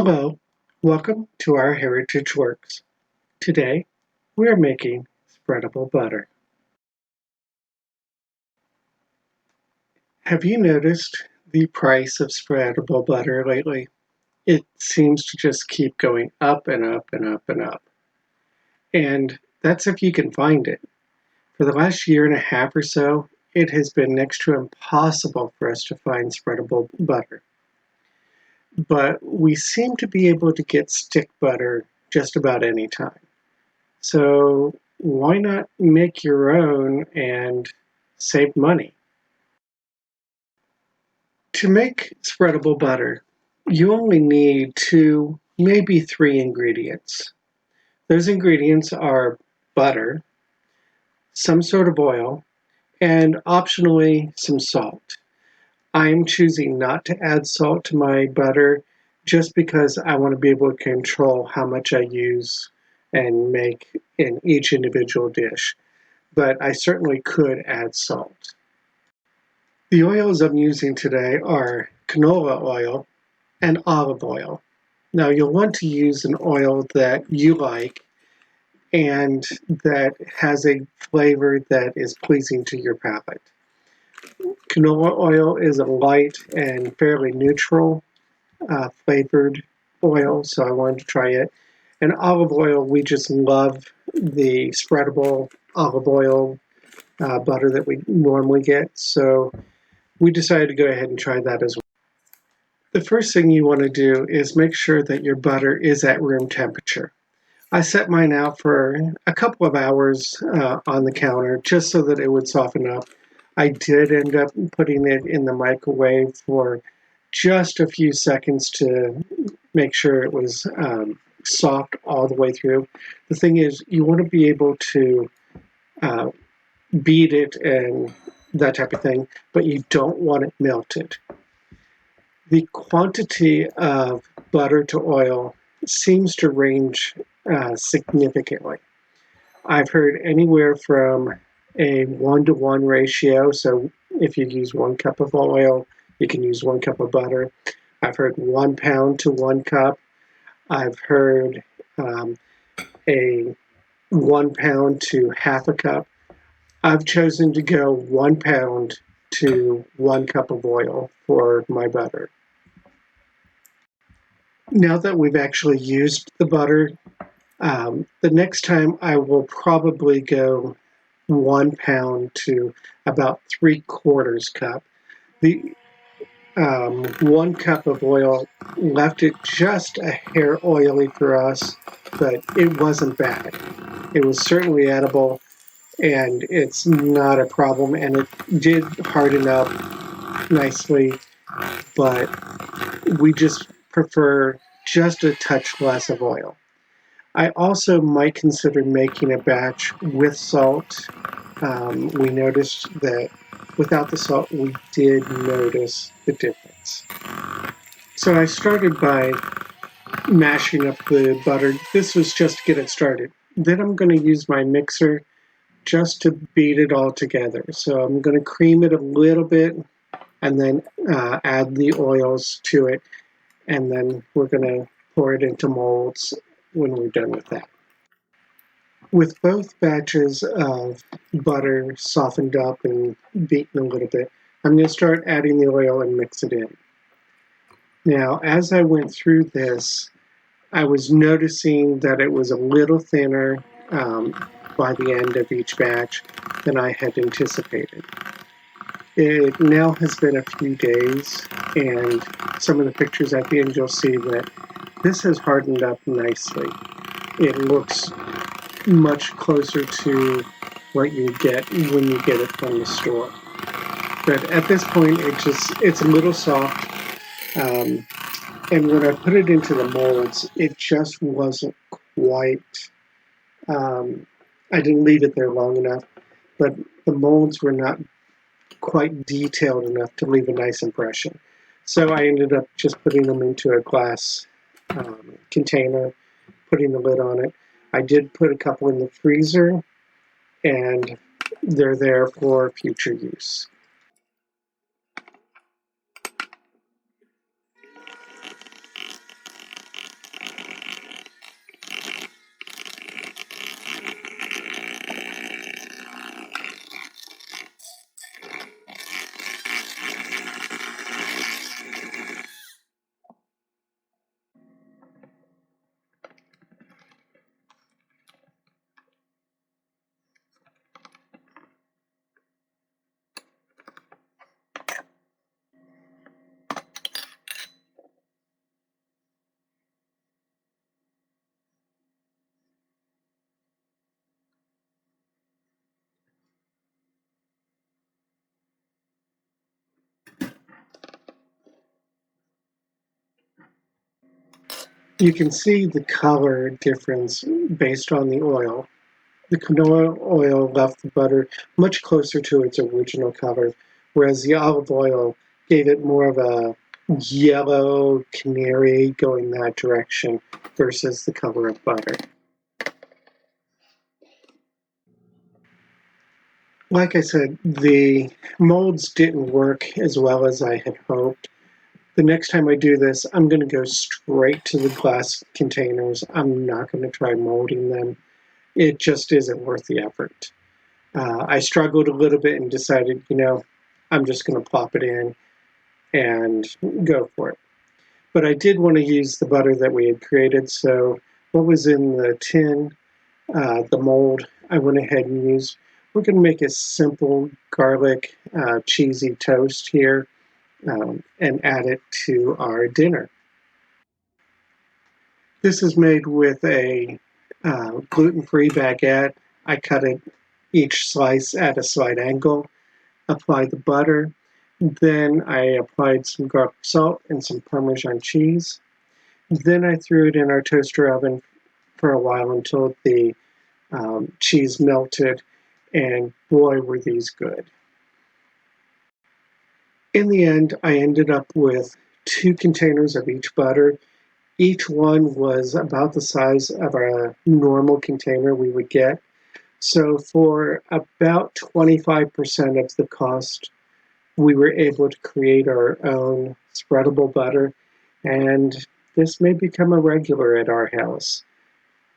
Hello, welcome to our Heritage Works. Today, we are making spreadable butter. Have you noticed the price of spreadable butter lately? It seems to just keep going up and up and up and up. And that's if you can find it. For the last year and a half or so, it has been next to impossible for us to find spreadable butter. But we seem to be able to get stick butter just about any time. So why not make your own and save money? To make spreadable butter, you only need two, maybe three ingredients. Those ingredients are butter, some sort of oil, and optionally some salt. I'm choosing not to add salt to my butter just because I want to be able to control how much I use and make in each individual dish. But I certainly could add salt. The oils I'm using today are canola oil and olive oil. Now you'll want to use an oil that you like and that has a flavor that is pleasing to your palate. Canola oil is a light and fairly neutral flavored oil, so I wanted to try it. And olive oil, we just love the spreadable olive oil butter that we normally get, so we decided to go ahead and try that as well. The first thing you want to do is make sure that your butter is at room temperature. I set mine out for a couple of hours on the counter just so that it would soften up. I did end up putting it in the microwave for just a few seconds to make sure it was soft all the way through. The thing is, you want to be able to uh, beat it and that type of thing, but you don't want it melted. The quantity of butter to oil seems to range significantly. I've heard anywhere from a 1-to-1 ratio, so if you use 1 cup of oil, you can use 1 cup of butter. I've heard 1 pound to 1 cup. I've heard a 1 pound to half a cup. I've chosen to go 1 pound to 1 cup of oil for my butter. Now that we've actually used the butter, the next time I will probably go 1 pound to about 3/4 cup. The 1 cup of oil left it just a hair oily for us, but it wasn't bad. It was certainly edible, and it's not a problem, and it did harden up nicely, but we just prefer just a touch less of oil. I also might consider making a batch with salt. We noticed that without the salt, we did notice the difference. So I started by mashing up the butter. This was just to get it started. Then I'm going to use my mixer just to beat it all together. So I'm going to cream it a little bit and then add the oils to it. And then we're going to pour it into molds when we're done with that. With both batches of butter softened up and beaten a little bit, I'm going to start adding the oil and mix it in. Now, as I went through this, I was noticing that it was a little thinner by the end of each batch than I had anticipated. It now has been a few days, and some of the pictures at the end you'll see that this has hardened up nicely. It looks much closer to what you get when you get it from the store. But at this point, it's a little soft. And when I put it into the molds, it just wasn't quite, I didn't leave it there long enough, but the molds were not quite detailed enough to leave a nice impression. So I ended up just putting them into a glass container, putting the lid on it. I did put a couple in the freezer, and they're there for future use. You can see the color difference based on the oil. The canola oil left the butter much closer to its original color, whereas the olive oil gave it more of a yellow canary going that direction versus the color of butter. Like I said, the molds didn't work as well as I had hoped. The next time I do this, I'm going to go straight to the glass containers. I'm not going to try molding them. It just isn't worth the effort. I struggled a little bit and decided, I'm just going to plop it in and go for it. But I did want to use the butter that we had created. So what was in the tin, the mold, I went ahead and used. We're going to make a simple garlic cheesy toast here and add it to our dinner. This is made with a gluten-free baguette. I cut it each slice at a slight angle, applied the butter, then I applied some garlic salt and some Parmesan cheese. Then I threw it in our toaster oven for a while until the cheese melted, and boy, were these good. In the end, I ended up with 2 containers of each butter. Each one was about the size of a normal container we would get. So for about 25% of the cost, we were able to create our own spreadable butter, and this may become a regular at our house.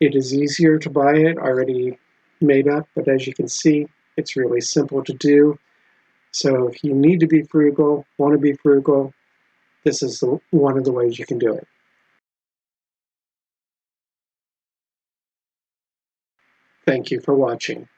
It is easier to buy it already made up, but as you can see, it's really simple to do. So if you need to be frugal, want to be frugal, this is one of the ways you can do it. Thank you for watching.